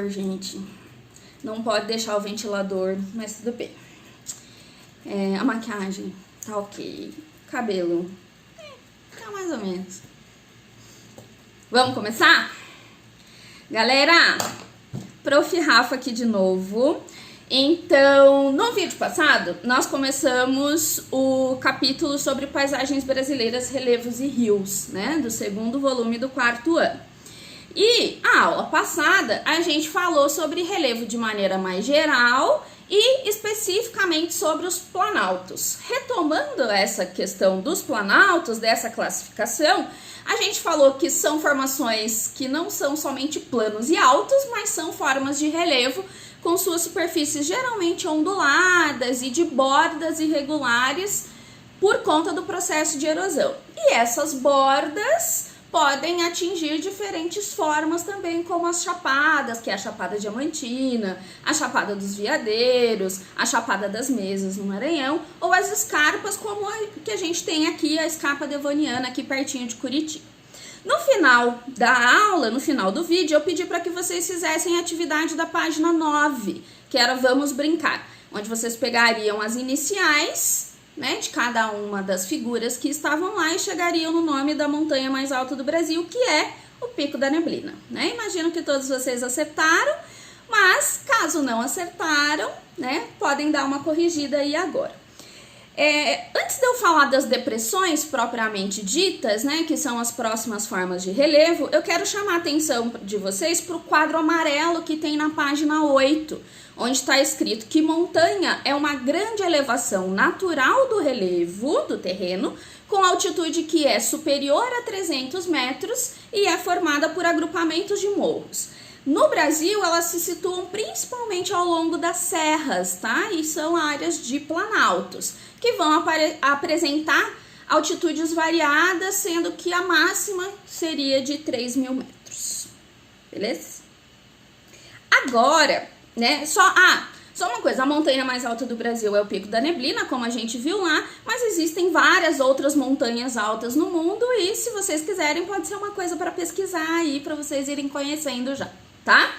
ventilador, gente. Não pode deixar o ventilador, mas tudo bem. A maquiagem tá ok. Cabelo, tá mais ou menos. Vamos começar? Galera, Prof. Rafa aqui de novo. Então, no vídeo passado, nós começamos o capítulo sobre paisagens brasileiras, relevos e rios, né? Do segundo volume do quarto ano. E a aula passada, a gente falou sobre relevo de maneira mais geral e especificamente sobre os planaltos. Retomando essa questão dos planaltos, dessa classificação, a gente falou que são formações que não são somente planos e altos, mas são formas de relevo com suas superfícies geralmente onduladas e de bordas irregulares por conta do processo de erosão. E essas bordas podem atingir diferentes formas também, como as chapadas, que é a Chapada Diamantina, a Chapada dos Veadeiros, a Chapada das Mesas no Maranhão, ou as escarpas, como a que a gente tem aqui, a Escarpa Devoniana, aqui pertinho de Curitiba. No final da aula, no final do vídeo, eu pedi para que vocês fizessem a atividade da página 9, que era Vamos Brincar, onde vocês pegariam as iniciais, né, de cada uma das figuras que estavam lá e chegariam no nome da montanha mais alta do Brasil, que é o Pico da Neblina, né? Imagino que todos vocês acertaram, mas caso não acertaram, né, podem dar uma corrigida aí agora. Antes de eu falar das depressões propriamente ditas, né, que são as próximas formas de relevo, eu quero chamar a atenção de vocês para o quadro amarelo que tem na página 8, onde está escrito que montanha é uma grande elevação natural do relevo do terreno, com altitude que é superior a 300 metros e é formada por agrupamentos de morros. No Brasil, elas se situam principalmente ao longo das serras, tá? E são áreas de planaltos, que vão apresentar altitudes variadas, sendo que a máxima seria de 3.000 metros, beleza? Agora, né, só uma coisa, a montanha mais alta do Brasil é o Pico da Neblina, como a gente viu lá, mas existem várias outras montanhas altas no mundo e se vocês quiserem pode ser uma coisa para pesquisar aí, para vocês irem conhecendo já, tá?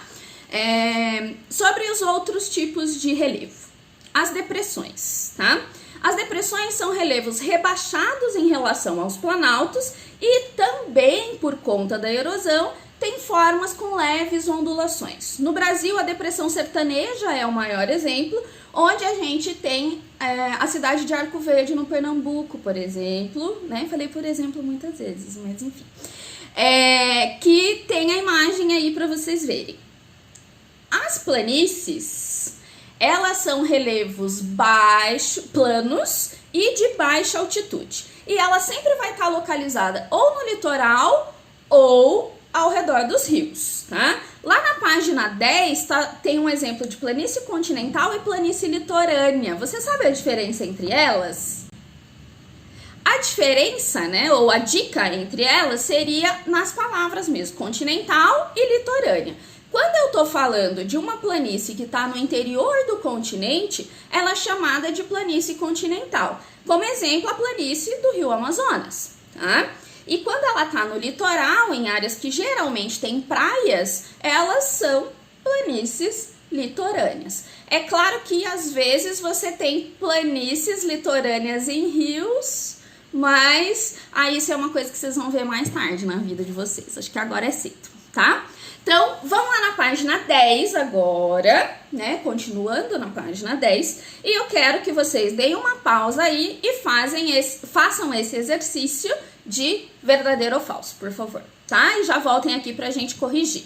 Sobre os outros tipos de relevo, as depressões, tá? As depressões são relevos rebaixados em relação aos planaltos e também por conta da erosão tem formas com leves ondulações. No Brasil, a depressão sertaneja é o maior exemplo, onde a gente tem a cidade de Arco Verde, no Pernambuco, por exemplo, né? Falei por exemplo muitas vezes, mas enfim. Que tem a imagem aí para vocês verem. As planícies, elas são relevos planos e de baixa altitude. E ela sempre vai estar localizada ou no litoral ou ao redor dos rios, tá? Lá na página 10 tem um exemplo de planície continental e planície litorânea. Você sabe a diferença entre elas? A diferença, né, ou a dica entre elas seria nas palavras mesmo, continental e litorânea. Quando eu tô falando de uma planície que está no interior do continente, ela é chamada de planície continental. Como exemplo, a planície do Rio Amazonas, tá? E quando ela está no litoral, em áreas que geralmente tem praias, elas são planícies litorâneas. É claro que às vezes você tem planícies litorâneas em rios, mas aí isso é uma coisa que vocês vão ver mais tarde na vida de vocês. Acho que agora é cedo, tá? Então, vamos lá na página 10 agora, né? Continuando na página 10. E eu quero que vocês deem uma pausa aí e façam esse exercício de verdadeiro ou falso, por favor, tá? E já voltem aqui pra gente corrigir.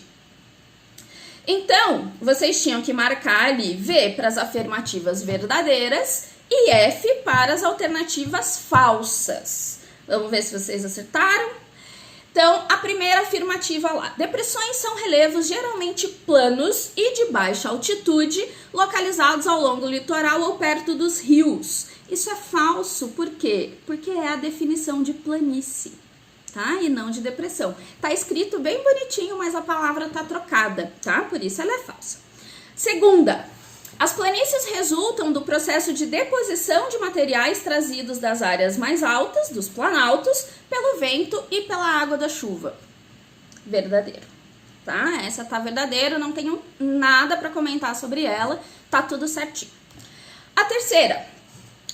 Então, vocês tinham que marcar ali V para as afirmativas verdadeiras e F para as alternativas falsas. Vamos ver se vocês acertaram. Então, a primeira afirmativa lá. Depressões são relevos geralmente planos e de baixa altitude, localizados ao longo do litoral ou perto dos rios. Isso é falso, por quê? Porque é a definição de planície, tá? E não de depressão. Tá escrito bem bonitinho, mas a palavra tá trocada, tá? Por isso ela é falsa. Segunda, as planícies resultam do processo de deposição de materiais trazidos das áreas mais altas, dos planaltos, pelo vento e pela água da chuva. Verdadeiro. tá? Essa tá verdadeira, não tenho nada para comentar sobre ela, tá tudo certinho. A terceira,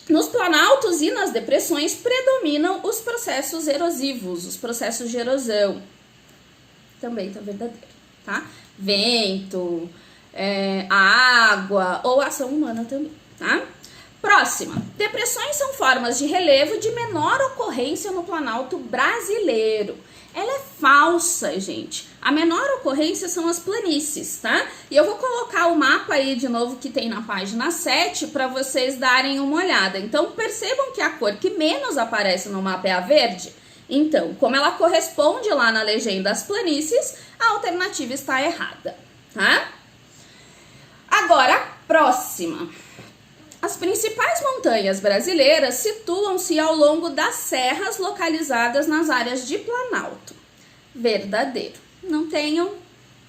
nos planaltos e nas depressões predominam os processos erosivos, os processos de erosão. Também tá verdadeiro, tá? Vento, água ou ação humana também, tá? Próxima, depressões são formas de relevo de menor ocorrência no planalto brasileiro. Ela é falsa, gente. A menor ocorrência são as planícies, tá? E eu vou colocar o mapa aí de novo que tem na página 7 para vocês darem uma olhada. Então, percebam que a cor que menos aparece no mapa é a verde. Então, como ela corresponde lá na legenda às planícies, a alternativa está errada, tá? Agora, próxima. As principais montanhas brasileiras situam-se ao longo das serras localizadas nas áreas de Planalto. Verdadeiro. Não tenho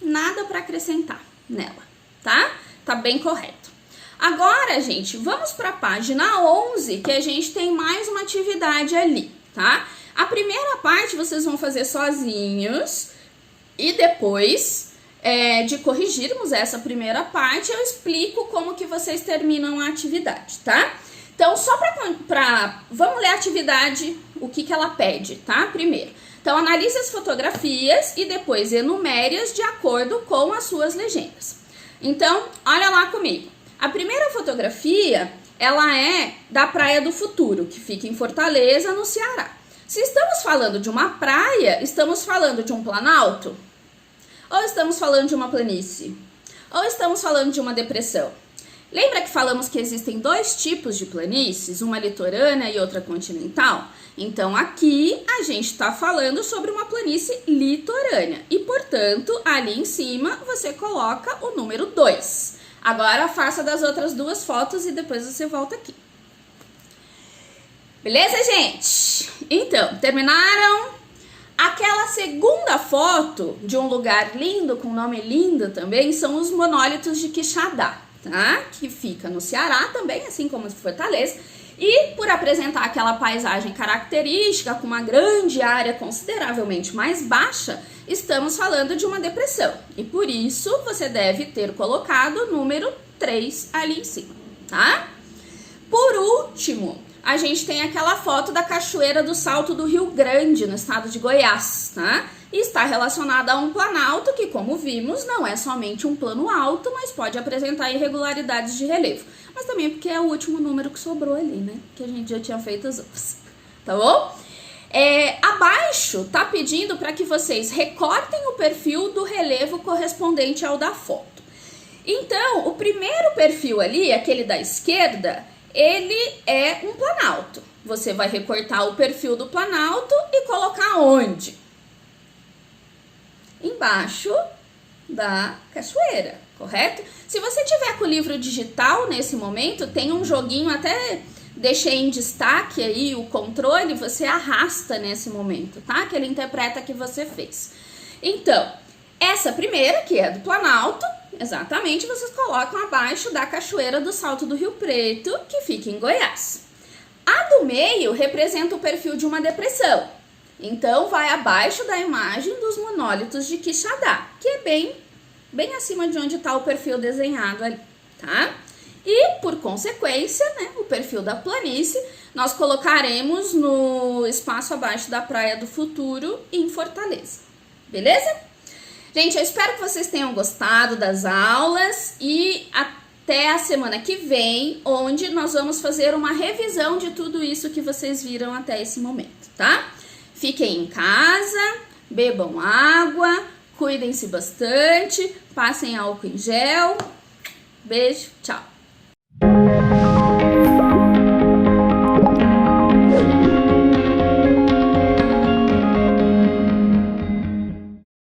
nada para acrescentar nela, tá? Tá bem correto. Agora, gente, vamos para a página 11, que a gente tem mais uma atividade ali, tá? A primeira parte vocês vão fazer sozinhos e depois de corrigirmos essa primeira parte, eu explico como que vocês terminam a atividade, tá? Então, só vamos ler a atividade, o que ela pede, tá? Primeiro. Então, analise as fotografias e depois enumere-as de acordo com as suas legendas. Então, olha lá comigo. A primeira fotografia, ela é da Praia do Futuro, que fica em Fortaleza, no Ceará. Se estamos falando de uma praia, estamos falando de um planalto? Ou estamos falando de uma planície? Ou estamos falando de uma depressão? Lembra que falamos que existem dois tipos de planícies, uma litorânea e outra continental? Então aqui a gente está falando sobre uma planície litorânea e, portanto, ali em cima você coloca o número 2. Agora faça das outras duas fotos e depois você volta aqui. Beleza, gente? Então, terminaram? Aquela segunda foto de um lugar lindo, com nome lindo também, são os monólitos de Quixadá, tá? Que fica no Ceará também, assim como Fortaleza. E por apresentar aquela paisagem característica, com uma grande área consideravelmente mais baixa, estamos falando de uma depressão. E por isso você deve ter colocado o número 3 ali em cima, tá? Por último, a gente tem aquela foto da Cachoeira do Salto do Rio Grande, no estado de Goiás, tá? E está relacionada a um planalto que, como vimos, não é somente um plano alto, mas pode apresentar irregularidades de relevo. Mas também porque é o último número que sobrou ali, né? Que a gente já tinha feito as outras, tá bom? Abaixo tá pedindo para que vocês recortem o perfil do relevo correspondente ao da foto. Então, o primeiro perfil ali, aquele da esquerda, ele é um planalto. Você vai recortar o perfil do planalto e colocar onde? Embaixo da cachoeira, correto? Se você tiver com o livro digital nesse momento, tem um joguinho, até deixei em destaque aí o controle, você arrasta nesse momento, tá? Que ele interpreta que você fez. Então, essa primeira, que é do planalto, exatamente, vocês colocam abaixo da Cachoeira do Salto do Rio Preto, que fica em Goiás. A do meio representa o perfil de uma depressão. Então, vai abaixo da imagem dos monólitos de Quixadá, que é bem acima de onde está o perfil desenhado ali, tá? E, por consequência, né, o perfil da planície, nós colocaremos no espaço abaixo da Praia do Futuro, em Fortaleza. Beleza? Gente, eu espero que vocês tenham gostado das aulas e até a semana que vem, onde nós vamos fazer uma revisão de tudo isso que vocês viram até esse momento, tá? Fiquem em casa, bebam água, cuidem-se bastante, passem álcool em gel. Beijo, tchau!